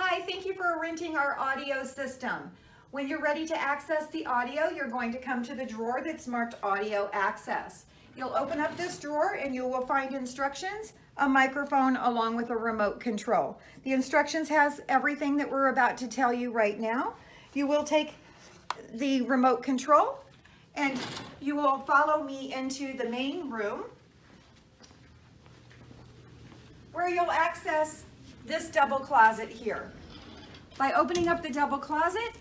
Hi, thank you for renting our audio system. When you're ready to access the audio, you're going to come to the drawer that's marked Audio Access. You'll open up this drawer and you will find instructions, a microphone, along with a remote control. The instructions has everything that we're about to tell you right now. You will take the remote control and you will follow me into the main room where you'll access this double closet here. By opening up the double closet,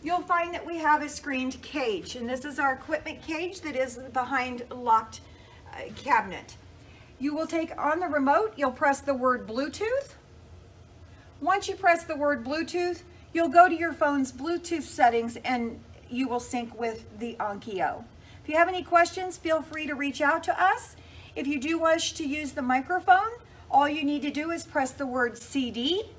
you'll find that we have a screened cage, and this is our equipment cage that is behind a locked cabinet. You will take on the remote, you'll press the word Bluetooth. Once you press the word Bluetooth, you'll go to your phone's Bluetooth settings and you will sync with the Onkyo. If you have any questions, feel free to reach out to us. If you do wish to use the microphone, all you need to do is press the word CD,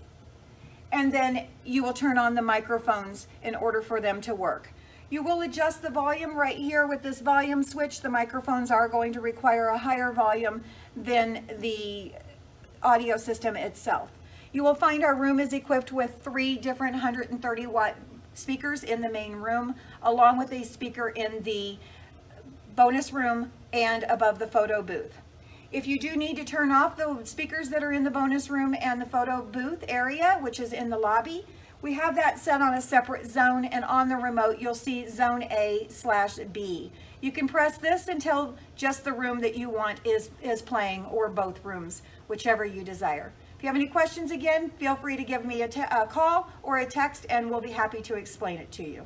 and then you will turn on the microphones in order for them to work. You will adjust the volume right here with this volume switch. The microphones are going to require a higher volume than the audio system itself. You will find our room is equipped with 3 different 130 watt speakers in the main room, along with a speaker in the bonus room and above the photo booth. If you do need to turn off the speakers that are in the bonus room and the photo booth area, which is in the lobby, we have that set on a separate zone, and on the remote you'll see zone A/B. You can press this until just the room that you want is playing, or both rooms, whichever you desire. If you have any questions, again, feel free to give me a call or a text and we'll be happy to explain it to you.